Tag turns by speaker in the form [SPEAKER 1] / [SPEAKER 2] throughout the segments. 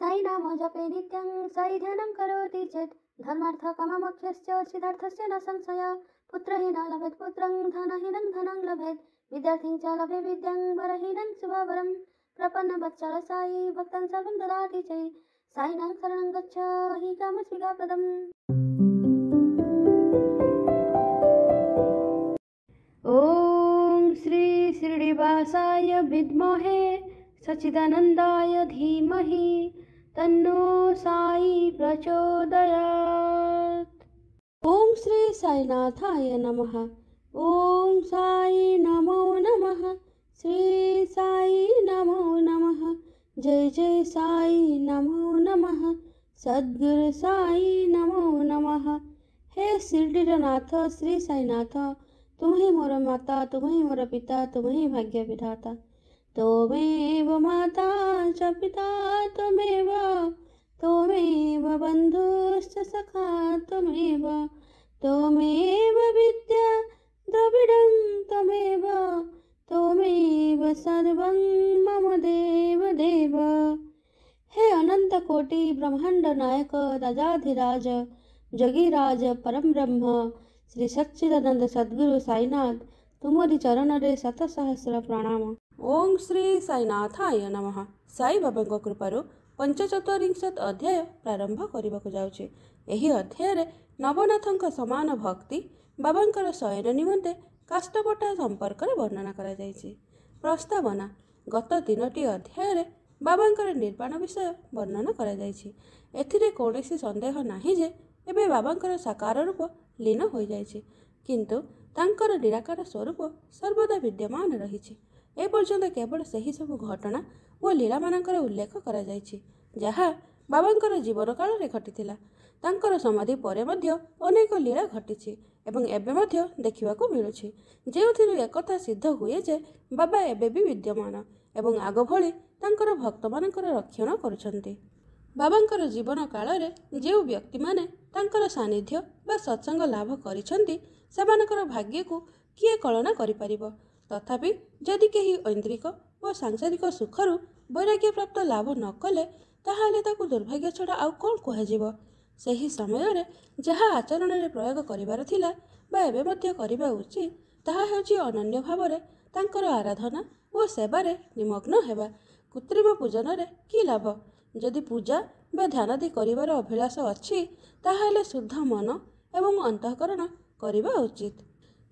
[SPEAKER 1] साई नाम जपे नित्यं साई ध्यानं करोति चेत् धर्मार्थकाममोक्षस्य सिद्धार्थस्य न संशयः। पुत्रहीनं लभेत् पुत्रं धनहीनं धनं लभेत् विद्यार्थी च लभे विद्यां वरहीनं शुभवरं। प्रपन्नवत्सल साई भक्तं सर्वं ददाति चै साईनां शरणं गच्छ हि कामस्विकाप्रदम्। ॐ श्री श्रीनिवासाय विद्महे सच्चिदानन्दाय धीमहि तन्नो साई प्रचोदयात्। ओम श्री साईनाथाय नमः। ओम साई नमो नमः। श्री साई नमो नमः। जय जय साई नमो नमः। सद्गुरु साई नमो नमः। हे शिरडीर नाथ श्री साईनाथ, तुम्हें मोर माता, तुम्हें मोर पिता, तुम्हें भाग्य विधाता। त्वमेव माता च पिता त्वमेव, त्वमेव बन्धुश्च सखा त्वमेव, त्वमेव विद्या द्रविडं त्वमेव, त्वमेव सर्वं मम देव देव। हे अनंत कोटि ब्रह्मांड नायक राजाधिराज जगिराज परम ब्रह्म श्री सच्चिदानंद सद्गुरु साईनाथ, तुमरी चरण रे शत सहस्र प्रणाम। ओम श्री साईनाथाय नमः। साई बाबा कृपारू पंचचतुर्विंशत् अध्याय प्रारंभ करने जाऊँचे। यही अध्याय नवनाथ समान भक्ति बाबांकर शयन निमंते काष्ठपटा संपर्क में वर्णना करा जायछि। प्रस्तावना गत 3टी अध्याय बाबांकर निर्वाण विषय वर्णना करा जायछि। एथिरे कौनसी संदेह नाही जे एबे बाबांकर साकार रूप लीन हो जायछि, किंतु तांकर निराकार स्वरूप सर्वदा विद्यमान रहिछि। ए पर्यंत केवल सही सब घटना और लीला मानकर उल्लेख करा जायछि जहा बाबांकर जीवन काल रे घटिथिला। तांकर समाधि परे मध्य अनेक लीला घटिछि एवं एबे मध्य देखिबाकू मिलुछि, जेउथिरु एकथा सिद्ध हुए जे बाबा एबे भी विद्यमान एवं आग भली तांकर भक्त मानकर रक्षण करुछन्ति। बाबांकर जीवन काल रे जेउ व्यक्ति माने तांकर सानिध्य बा सत्संग लाभ करिछन्ति सेमानकर भाग्य को किए कल्पना करि परिबो। तथापि जदि केही ऐन्द्रिक व सांसारिक सुखरू वैराग्य प्राप्त लाभ न कले ताहाले ताकू दुर्भाग्य छड़ा आउ कौन कहुजिबो। सही समय रे जहा आचरण रे प्रयोग करिवार थिला बा एबे मध्य करिबा उचित ताहा हेउछि अनन्य भाव रे तांकर आराधना व सेवा रे निमग्न हेबा। कृत्रिम पूजन रे की लाभ? जदि पूजा बा ध्यानादि करिवार अभिलाष अछि ताहाले शुद्ध मन एवं अंतःकरण करिबा उचित।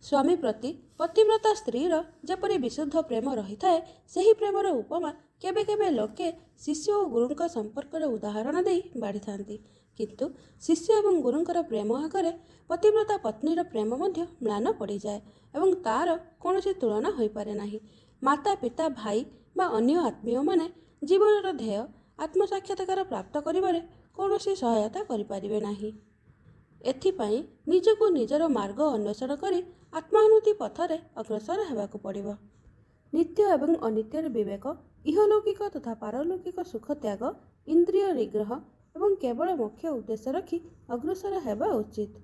[SPEAKER 1] स्वामी प्रति पतिव्रता स्त्रीर जेपरि विशुद्ध प्रेम रही थाए, सही प्रेमर उपमा केबे केबे लोके शिष्य और गुरुंक संपर्क उदाहरण दे बाढ़ी थांती, किंतु शिष्य एवं गुरुंकर प्रेम आगे पतिव्रता पत्नीर प्रेम मध्य म्लान पड़ जाए एवं तार कौनसी तुलना हो पारे नाही। माता पिता भाई बा अन्य आत्मीय माने जीवन ध्येय आत्मसाक्षात्कार प्राप्त करिबारे कौनसी सहायता करिपारिबे नाही। एथिपाई निजको निजर मार्ग अन्वेषण करी आत्मानुति पथरे अग्रसर हेबाकू पड़िबो। नित्य एवं अनित्यर विवेक, इहलौकिक तथा पारलौकिक सुख त्याग, इंद्रिय निग्रह एवं केवल मोक्ष उद्देश्य रखी अग्रसर हेबा उचित।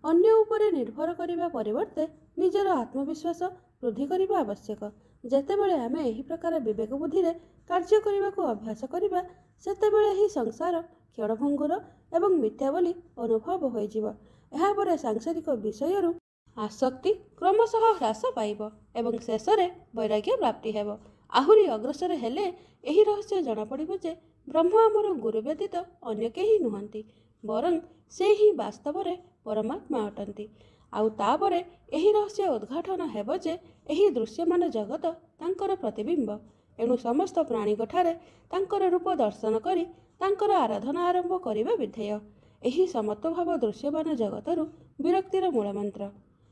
[SPEAKER 1] अन्य उपरे निर्भर करिबा परिवर्ते निजर आत्मविश्वास वृद्धि करिबा आवश्यक। जेतेबेले आमे एही प्रकार विवेक बुद्धि रे कार्य करिबाकू अभ्यास करिबा सेतेबेले ही संसार क्षणभंगुर एवं मिथ्या बोली अनुभव होइजिबो। एहा परे सांसारिक विषयरू आसक्ति क्रमशः ह्रास पाइब एवं शेष रे वैराग्य प्राप्ति हेब। आहुरी अग्रसर हेले एही रहस्य जଣା पड़िबो जे ब्रह्म आमर गुरु व्यतीत अन्य केही नुहंती, बरं से ही वास्तव रे परमात्मा अटंती। आउ तापरे एही रहस्य उद्घाटन हेब जे एही दृश्यमान जगत तांकर प्रतिबिंब। एणु समस्त प्राणीठारे तांकर रूप दर्शन करी तांकर आराधना आरंभ करिबा विधेय। एही समत्वभाव दृश्यमान जगतरू विरक्तिर मूलमंत्र।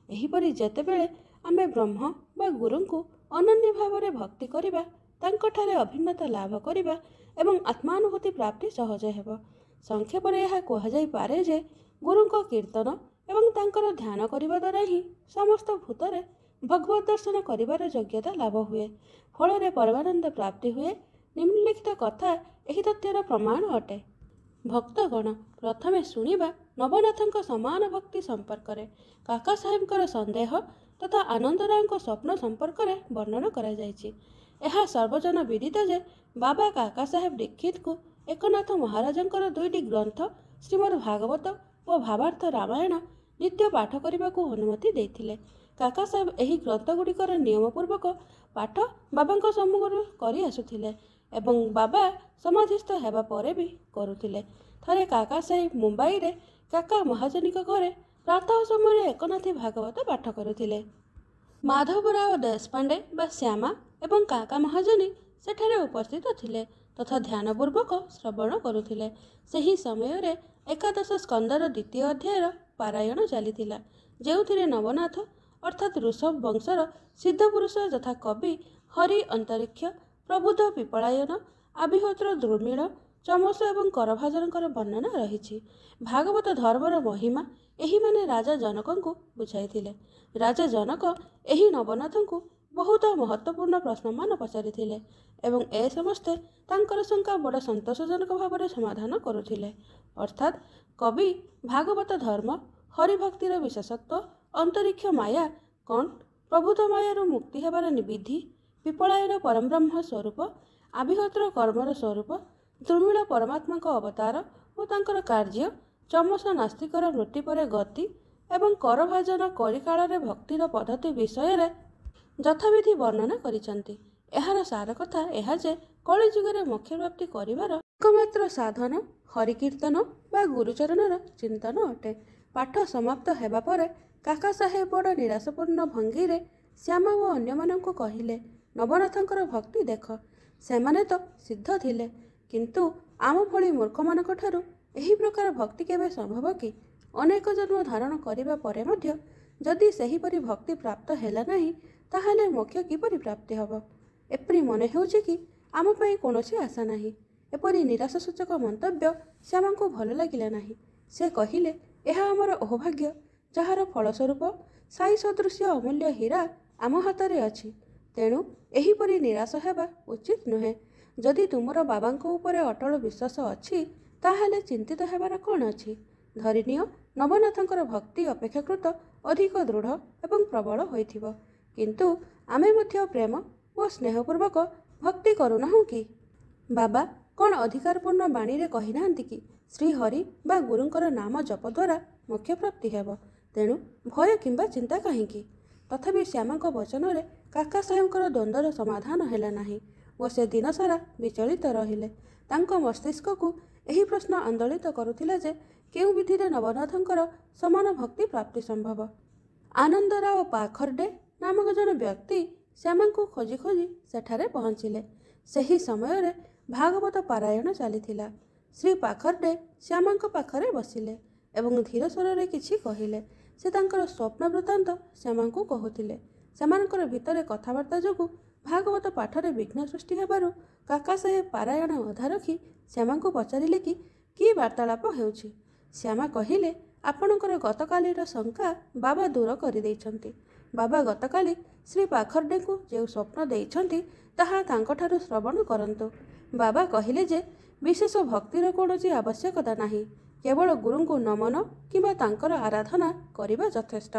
[SPEAKER 1] एहीपरि जेतेबेले आमे ब्रह्म बा गुरुंकु अनन्य भावरे भक्ति करिबा, तांकठारे अभिन्नता लाभ करिबा एवं आत्मानुभूति प्राप्ति सहज हेब। संक्षेपरे यह कहुजाई पारे जे गुरुंक कीर्तन एवं तांकर ध्यान करिबा द्वारा ही समस्त भूतरे भगवत दर्शन करिबार योग्यता लाभ हुए, फल परमानंद प्राप्ति हुए। निम्नलिखित कथा एही तथ्यर प्रमाण अटे। भक्तगण प्रथमे शुणिबा नवनाथଙ୍କ समान भक्ति संपर्क रे काका साहेबଙ୍କର संदेह तथा आनंदरावଙ୍କ स्वप्न संपर्क रे वर्णन करा जायछि। यह सर्वजन विदित जे बाबा काका साहेब दीक्षित को एकनाथ महाराजंकर दुईटी ग्रंथ श्रीमद् भागवत और भावार्थ रामायण नित्य पाठ करने को अनुमति देते। काका साहेब यही ग्रंथगुड़िकर नियमपूर्वक पाठ बाबा सम्मुख कर आसुथिले एवं बाबा समाधिस्थ हेबा परे भी करुथिले। थरे काका साहेब मुंबई रे काका महाजनी घरे प्रातः समय एकनाथी भागवत पाठ करुथिले। माधवराव देशपांडे बा श्यामा एवं काका महाजनी सेठारे उपस्थित थिले तथा ध्यानपूर्वक श्रवण करुथिले। सही समय रे एकादश स्कंदर द्वितीय अध्यायर पारायण चलीथिला, जेउथिरे नवनाथ अर्थात ऋषभ वंशर सिद्धपुरुष यथा कवि हरि अंतरिक्ष प्रबुद्ध पिपलायन आविहोत्र द्रुमिड़ चमस एवं करभाजनकर वर्णना रही। भागवत धर्मर महिमा एही माने राजा जनक को बुझाइथिले। राजा जनक एही नवनाथ को बहुत महत्वपूर्ण प्रश्नमान पचारिथिले एवं ए समस्ते तांकर शंका बड़ संतोषजनक भाव समाधान करुथिले। अर्थात कवि भागवत धर्म हरिभक्तिर विशेषत्व अंतरिक्ष माया कौन प्रभुत मायार मुक्ति हेबार विधि पिपलायन परमब्रह्म स्वरूप आविहोत्र कर्मर स्वरूप द्रुमिड़ परमात्मा अवतार और तांकर कार्य चमस नास्तिकर मृत्यु पर गति एवं करभाजन कलिकाल भक्तिर पद्धति विषय यथाविधि वर्णना करिसंती। एहार सार कथा यह जे कलिजुगे मोक्ष प्राप्ति करिवार एकमात्र साधन हरिकीर्तन बा गुरुचरणर चिंतन अटे। पाठ समाप्त हेबा परे काका साहेब बड़ निराशपूर्ण भंगी रे श्यामा और अन्य माननकु कहिले, नवनाथंकर भक्ति देख, सेमाने तो सिद्ध थिले किंतु आम भली मूर्ख मानक ठारू एही प्रकार भक्ति केबे संभव कि? अनेक जन्म धारण करिबा परे मध्य जदि सेहीपरि भक्ति प्राप्त हेला नाही ताहाले मोक्ष किपरि प्राप्ति हब? एपरि मने हेउछि कि आम पई कोनोसी आशा नाही। एपरि निराशासूचक मंतव्य श्यामा को भल लागिला नाही। से कहिले, एहा आमर अहोभाग्य जहार फलस्वरूप साई सदृश्य अमूल्य हीरा आम हातरे अछि, तेणु एहीपरि निराश हेबा उचित नुहे। जदि तुमर बाबांको उपरे अटल विश्वास अछि ताहाले चिंतित हेबार कोन अछि? धरिनिय नवनाथंकर भक्ति अपेक्षाकृत अधिक दृढ़ एवं प्रबल होइथिबो, किंतु आमे मध्य प्रेम और स्नेहपूर्वक भक्ति करुनाहु कि? बाबा कौन अधिकारपूर्ण बाणी रे कहि नांती कि श्रीहरि बा गुरुंकर नाम जप द्वारा मोक्ष प्राप्ति हेब, तेणु भय किंबा चिंता काहींकि? तथापि श्यामांक वचन रे काका साहेबंकर द्वंद्वर समाधान हेला नाही और से दिन सारा विचलित रहिले। तांको मस्तिष्क को यही प्रश्न आंदोलित करुथिला जे केउ विधिरे नवनाथंकर समान भक्ति प्राप्ति संभव। आनंदराव पाखरडे नामक जन व्यक्ति श्यामांको खोजी खोजी सेठारे पहुँचिले। सही समय रे भागवत पारायण चलीथिला। श्री पाखरडे श्यामांक पाखरे बसिले एवं धीर स्वर किछि कहिले। से तांकर स्वप्न वृत्तांत श्यामांको कहुथिले। सेमानकर भितरे कथाबार्ता जोगु भागवत पाठरे विघ्न सृष्टि हेबारु काका साहेब पारायण अधा रखी श्यामांको पचारिले कि वार्तालाप हेउछि। श्यामा कहिले, आपणकर गतकालीर शंका बाबा दूर करि दैछन्ति। बाबा गतकाली श्री पाखरडे को जो स्वप्न देइछन्ति ताहा तांकठारु श्रवण करंतु। बाबा कहिले जे विशेष भक्तिर कौनसी आवश्यकता नाही, केवल गुरु को नमन किंबा तांकर आराधना करिबा यथेष्ट।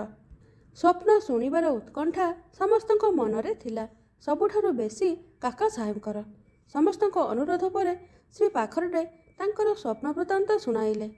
[SPEAKER 1] स्वप्न शुणिबार उत्कंठा समस्तक मनरे थिला, सबुठारु बेसी काका साहेबकर। समस्तक अनुरोध परे श्री पाखरडे तांकर स्वप्न वृत्तांत शुणाइले।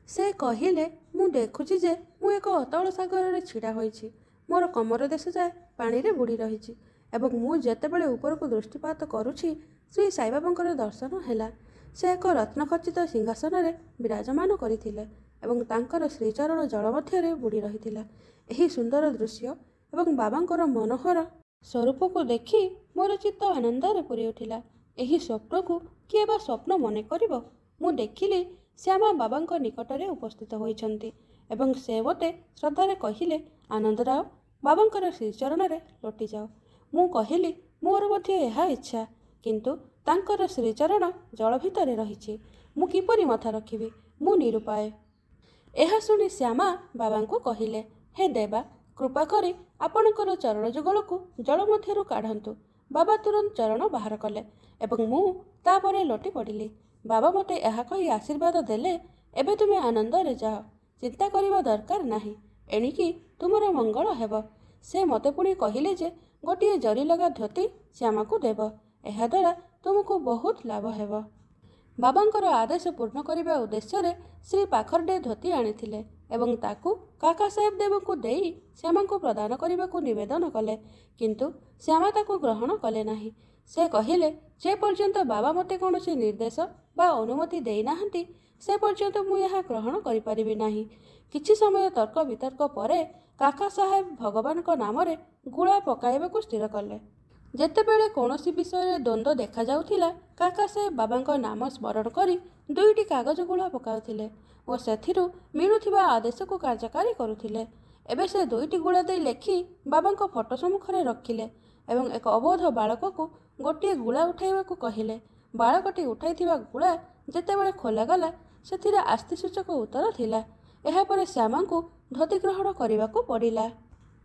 [SPEAKER 1] से कहिले, मु देखुछि जे मु एक अतल सागर रे छिड़ा होइछि। मोर कमर देश जाए पानी रे बुड़ी रहिछि एवं मु जेतेबेले ऊपर को दृष्टिपात करुछि श्री साईबाबांकर दर्शन हेला। से एक रत्नखचित सिंहासन रे विराजमान करिथिले एवं तांकर श्रीचरण जल मध्य रे बुड़ी रहिथिला। एही सुंदर दृश्य एवं बाबांकर मनोहर स्वरूप को देखि मोर चित्त आनंद रे पूरी उठिला। एही स्वप्न को किए बा स्वप्न मने करिवो? मु देखिली श्यामा बाबांक निकटरे उपस्थित होइछन्ति एवं से मते श्रद्धारे कहिले, आनंदराव बाबांकर श्रीचरण रे लोटी जाओ। मु कहिली, मोर मध्य एहा इच्छा, किंतु तांकर श्रीचरण जल भितरे रहिछि, मु किपरि मथा रखिबि? मु निरुपाय। एहा सुनी श्यामा बाबांको कहिले, हे देवा, कृपा करी आपणकर चरण जुगल को जल मध्यरु काढंतु। बाबा तुरंत चरण बाहर कले एवं मु तापरे लोटी पड़िली। बाबा मते एहा कहि आशीर्वाद देले, एबे तुमे आनंद रे जाओ, चिंता करिबा दरकार नाही, एणिकी तुमर मंगल हेब। से मते पुणी कहिले जे गोटिए जरी लगा धोती श्यामा को देव, एहा द्वारा तुमको बहुत लाभ हेब। ବାବାଙ୍କର ଆଦେଶ ପୂର୍ଣ୍ଣ କରିବା ଉଦ୍ଦେଶ୍ୟରେ ଶ୍ରୀ ପାଖରଡେ ଧୋତି ଆଣିଥିଲେ ଏବଂ ତାକୁ କାକା ସାହେବ ଦେବଙ୍କୁ ଦେଇ ଶ୍ୟାମାଙ୍କୁ ପ୍ରଦାନ କରିବାକୁ ନିବେଦନ କଲେ। କିନ୍ତୁ ଶ୍ୟାମା ତାକୁ ଗ୍ରହଣ କଲେ ନାହିଁ। ସେ କହିଲେ, ଯେ ପର୍ଯ୍ୟନ୍ତ ବାବା ମୋତେ କୌଣସି ନିର୍ଦ୍ଦେଶ ବା ଅନୁମତି ଦେଇନାହାନ୍ତି ସେ ପର୍ଯ୍ୟନ୍ତ ମୁଁ ଏହା ଗ୍ରହଣ କରିପାରିବି ନାହିଁ। କିଛି ସମୟ ତର୍କ ବିତର୍କ ପରେ କାକା ସାହେବ ଭଗବାନଙ୍କ ନାମରେ ଗୁଳା ପକାଇବାକୁ ସ୍ଥିର କଲେ। ଯେତେବେଳେ କୌଣସି ବିଷୟରେ ଦ୍ୱନ୍ଦ୍ୱ ଦେଖାଯାଉଥିଲା କାକା ସାହେବ ବାବାଙ୍କ ନାମ ସ୍ମରଣ କରି 2ଟି କାଗଜ ଗୁଳା ପକାଉଥିଲେ ଓ ସେଥିରୁ ମିଳୁଥିବା ଆଦେଶକୁ କାର୍ଯ୍ୟକାରୀ କରୁଥିଲେ। ଏବେ ସେ 2ଟି ଗୁଳା ଦେଇ ଲେଖି ବାବାଙ୍କ ଫଟୋ ସମ୍ମୁଖରେ ରଖିଲେ ଏବଂ ଏକ ଅବୋଧ ବାଳକକୁ ଗୋଟିଏ ଗୁଳା ଉଠାଇବାକୁ କହିଲେ। ବାଳକଟି ଉଠାଇଥିବା ଗୁଳା ଯେତେବେଳେ ଖୋଲାଗଲା ସେଥିରେ ଆସ୍ଥିସୂଚକ ଉତ୍ତର ଥିଲା। ଏହାପରେ ଶ୍ୟାମାଙ୍କୁ ଧୋତି ଗ୍ରହଣ କରିବାକୁ ପଡ଼ିଲା।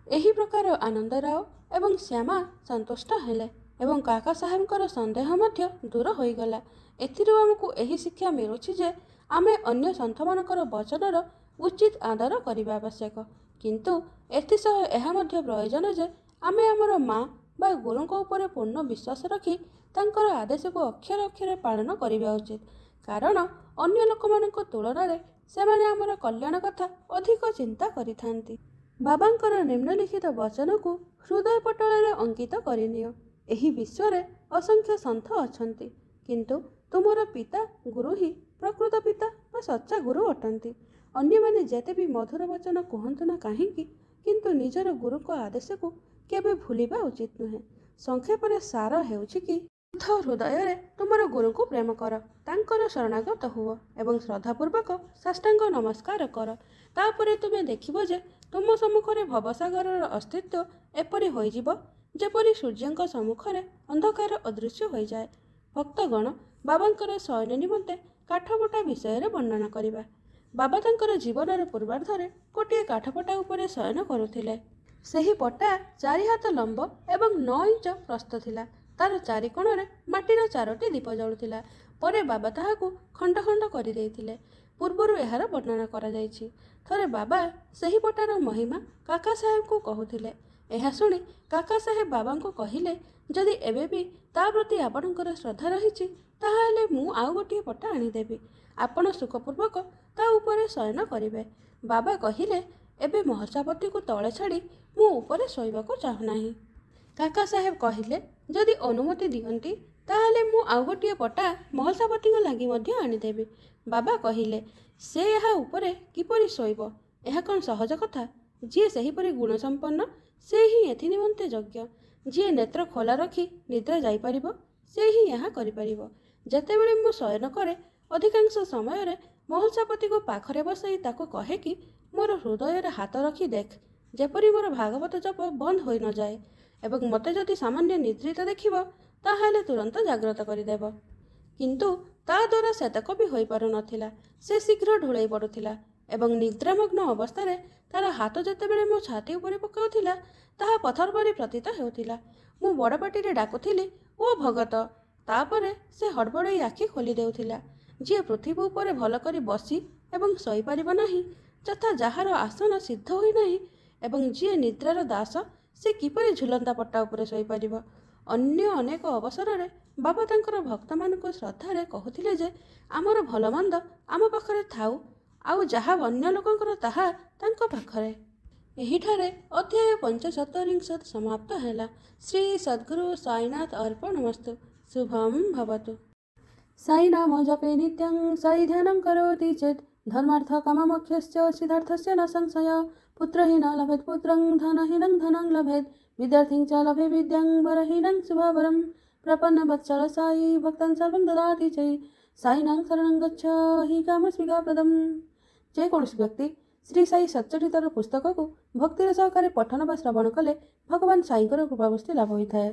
[SPEAKER 1] ଏହି ପ୍ରକାର ଆନନ୍ଦରାଓ ଏବଂ ଶ୍ୟାମା ସନ୍ତୁଷ୍ଟ ହେଲେ ଏବଂ କାକା ସାହେବଙ୍କର ସନ୍ଦେହ ମଧ୍ୟ ଦୂର ହୋଇଗଲା। ଏଥିରୁ ଆମକୁ ଏହି ଶିକ୍ଷା ମିଳୁଛି ଯେ ଆମେ ଅନ୍ୟ ସନ୍ଥମାନଙ୍କର ବଚନର ଉଚିତ ଆଦର କରିବା ଆବଶ୍ୟକ। କିନ୍ତୁ ଏଥିସହ ଏହା ମଧ୍ୟ ପ୍ରয়োଜନ ଯେ ଆମେ ଆମର ମା ବା ଗୁରୁଙ୍କ ଉପରେ ପୂର୍ଣ୍ଣ ବିଶ୍ୱାସ ରଖି ତାଙ୍କର ଆଦେଶକୁ ଅକ୍ଷର ଅକ୍ଷରେ ପାଳନ କରିବା ଉଚିତ, କାରଣ ଅନ୍ୟ ଲୋକମାନଙ୍କ ତୁଳନାରେ ସେମାନେ ଆମର କଲ୍ୟାଣ କଥା ଅଧିକ ଚିନ୍ତା କରିଥାନ୍ତି। ବାବାଙ୍କର ନିମ୍ନଲିଖିତ ବଚନକୁ ହୃଦୟ ପଟଳରେ ଅଙ୍କିତ କରିନିଅ। ଏହି ବିଶ୍ୱରେ ଅସଂଖ୍ୟ ସନ୍ଥ ଅଛନ୍ତି, କିନ୍ତୁ ତୁମର ପିତା ଗୁରୁ ହିଁ ପ୍ରକୃତ ପିତା ବା ସଚ୍ଚା ଗୁରୁ ଅଟନ୍ତି। ଅନ୍ୟମାନେ ଯେତେ ବି ମଧୁର ବଚନ କୁହନ୍ତୁ ନା କାହିଁକି, କିନ୍ତୁ ନିଜର ଗୁରୁଙ୍କ ଆଦେଶକୁ କେବେ ଭୁଲିବା ଉଚିତ ନୁହେଁ। ସଂକ୍ଷେପରେ ସାର ହେଉଛି କି ଶୁଦ୍ଧ ହୃଦୟରେ ତୁମର ଗୁରୁଙ୍କୁ ପ୍ରେମ କର, ତାଙ୍କର ଶରଣାଗତ ହୁଅ ଏବଂ ଶ୍ରଦ୍ଧାପୂର୍ବକ ସାଷ୍ଟାଙ୍ଗ ନମସ୍କାର କର। ତାପରେ ତୁମେ ଦେଖିବ ଯେ ତୁମ ସମ୍ମୁଖରେ ଭବସାଗରର ଅସ୍ତିତ୍ୱ ଏପରି ହୋଇଯିବ ଯେପରି ସୂର୍ଯ୍ୟଙ୍କ ସମ୍ମୁଖରେ ଅନ୍ଧକାର ଅଦୃଶ୍ୟ ହୋଇଯାଏ। ଭକ୍ତଗଣ, ବାବାଙ୍କର ଶୟନ ନିମନ୍ତେ କାଠପଟା ବିଷୟରେ ବର୍ଣ୍ଣନା କରିବା। ବାବା ତାଙ୍କର ଜୀବନର ପୂର୍ବାର୍ଦ୍ଧରେ ଗୋଟିଏ କାଠପଟା ଉପରେ ଶୟନ କରୁଥିଲେ। ସେହି ପଟା 4 ହାତ ଲମ୍ବ ଏବଂ 9 ଇଞ୍ଚ ପ୍ରସ୍ଥ ଥିଲା। ତାର ଚାରିକୋଣରେ ମାଟିର 4ଟି ଦୀପ ଜଳୁଥିଲା। ପରେ ବାବା ତାହାକୁ ଖଣ୍ଡ ଖଣ୍ଡ କରିଦେଇଥିଲେ। ପୂର୍ବରୁ ଏହାର ବର୍ଣ୍ଣନା କରାଯାଇଛି। ଥରେ ବାବା ସେହି ପଟାର ମହିମା କାକା ସାହେବଙ୍କୁ କହୁଥିଲେ। ଏହା ଶୁଣି କାକା ସାହେବ ବାବାଙ୍କୁ କହିଲେ, ଯଦି ଏବେ ବି ତା ପ୍ରତି ଆପଣଙ୍କର ଶ୍ରଦ୍ଧା ରହିଛି ତାହେଲେ ମୁଁ ଆଉ ଗୋଟିଏ ପଟା ଆଣିଦେବି। ଆପଣ ସୁଖପୂର୍ବକ ତା ଉପରେ ଶୟନ କରିବେ। ବାବା କହିଲେ, ଏବେ ମହର୍ଷାପତିକୁ ତଳେ ଛାଡ଼ି ମୁଁ ଉପରେ ଶୋଇବାକୁ ଚାହୁଁନାହିଁ। କାକା ସାହେବ କହିଲେ, ଯଦି ଅନୁମତି ଦିଅନ୍ତି ତାହେଲେ ମୁଁ ଆଉ ଗୋଟିଏ ପଟା ମହର୍ଷାପତିଙ୍କ ଲାଗି ମଧ୍ୟ ଆଣିଦେବି। ବାବା କହିଲେ, ସେ ଏହା ଉପରେ କିପରି ଶୋଇବ? ଏହା କ'ଣ ସହଜ କଥା? ଯିଏ ସେହିପରି ଗୁଣସମ୍ପନ୍ନ ସେ ହିଁ ଏଥି ନିମନ୍ତେ ଯୋଗ୍ୟ। ଯିଏ ନେତ୍ର ଖୋଲା ରଖି ନିଦ୍ରା ଯାଇପାରିବ ସେ ହିଁ ଏହା କରିପାରିବ। ଯେତେବେଳେ ମୁଁ ଶୟନ କରେ ଅଧିକାଂଶ ସମୟରେ ମହର୍ଷାପତିକୁ ପାଖରେ ବସାଇ ତାକୁ କହେ କି ମୋର ହୃଦୟରେ ହାତ ରଖି ଦେଖ, ଯେପରି ମୋର ଭାଗବତ ଜପ ବନ୍ଦ ହୋଇ ନଯାଏ ଏବଂ ମୋତେ ଯଦି ସାମାନ୍ୟ ନିଦ୍ରିତ ଦେଖିବ ତାହେଲେ ତୁରନ୍ତ ଜାଗ୍ରତ କରିଦେବ। କିନ୍ତୁ ତା ଦ୍ୱାରା ସେତକ ବି ହୋଇପାରୁନଥିଲା। ସେ ଶୀଘ୍ର ଢୁଳେଇ ପଡ଼ୁଥିଲା ଏବଂ ନିଦ୍ରାମଗ୍ନ ଅବସ୍ଥାରେ ତାର ହାତ ଯେତେବେଳେ ମୋ ଛାତି ଉପରେ ପକାଉଥିଲା ତାହା ପଥର ପରି ପ୍ରତୀତ ହେଉଥିଲା। ମୁଁ ବଡ଼ ପାଟିରେ ଡାକୁଥିଲି, ଓ ଭଗତ। ତାପରେ ସେ ହଡ଼ବଡ଼େଇ ଆଖି ଖୋଲି ଦେଉଥିଲା। ଯିଏ ପୃଥିବୀ ଉପରେ ଭଲ କରି ବସି ଏବଂ ଶୋଇପାରିବ ନାହିଁ, ଯଥା ଯାହାର ଆସନ ସିଦ୍ଧ ହୋଇନାହିଁ ଏବଂ ଯିଏ ନିଦ୍ରାର ଦାସ, ସେ କିପରି ଝୁଲନ୍ତା ପଟା ଉପରେ ଶୋଇପାରିବ? ଅନ୍ୟ ଅନେକ ଅବସରରେ ବାବା ତାଙ୍କର ଭକ୍ତମାନଙ୍କୁ ଶ୍ରଦ୍ଧାରେ କହୁଥିଲେ ଯେ ଆମର ଭଲମନ୍ଦ ଆମ ପାଖରେ ଥାଉ, ଆଉ ଯାହା ଅନ୍ୟ ଲୋକଙ୍କର ତାହା ତାଙ୍କ ପାଖରେ। ଏହିଠାରେ ଅଧ୍ୟାୟ 75 ସମାପ୍ତ ହେଲା। ଶ୍ରୀ ସଦ୍ଗୁରୁ ସାଇନାଥ ଅର୍ପଣମସ୍ତୁ। ଶୁଭମ୍ ଭବତୁ। ସାଇ ନାମ ଜପେ ନିତ୍ୟଂ ସାଇ ଧ୍ୟାनं କରୋତି ଚେତ୍ ଧର୍ମାର୍ଥ କାମମୋକ୍ଷस्य सिद्धार्थस्य न संशय। पुत्रहीन लभेत् पुत्रं धनहीनं धनं लभेत् विद्यार्थिं च लभे विद्यां वरहीनं शुभवरं। प्रपन्नवत्सल साई भक्तं सर्वं ददाति चै साईनां शरणं गच्छ हि कामस्मिकाप्रदम्। ଯେକୌଣସି ବ୍ୟକ୍ତି ଶ୍ରୀ ସାଇ ସଚ୍ଚରିତର ପୁସ୍ତକକୁ ଭକ୍ତିର ସହକାରେ ପଠନ ବା ଶ୍ରବଣ କଲେ ଭଗବାନ ସାଇଙ୍କର କୃପାବୃଷ୍ଟି ଲାଭ ହୋଇଥାଏ।